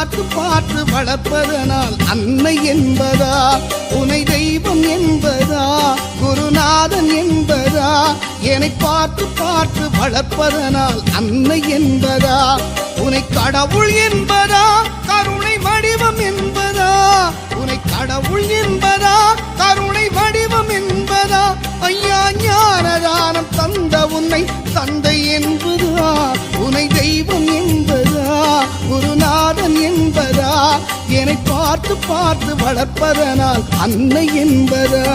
பார்த்து பார்த்து வளர்ப்பதனால் அன்னை என்பதா, உனை தெய்வம் என்பதா, குருநாதன் என்பதா, என்னை பார்த்து பார்த்து வளர்ப்பதனால் அன்னை என்பதா, உனை கடவுள் என்பதா, கருணை வடிவம் என்பதா, உனை கடவுள் என்பதா, கருணை வடிவம் என்பதா, ஐயா ஞானதானம் தந்த உன்னை தந்தை என்பதா, உனை தெய்வம் என்பதா, குருநாதன் என்பதா, என்னை பார்த்து பார்த்து வளர்ப்பதனால் அன்னை என்பதா.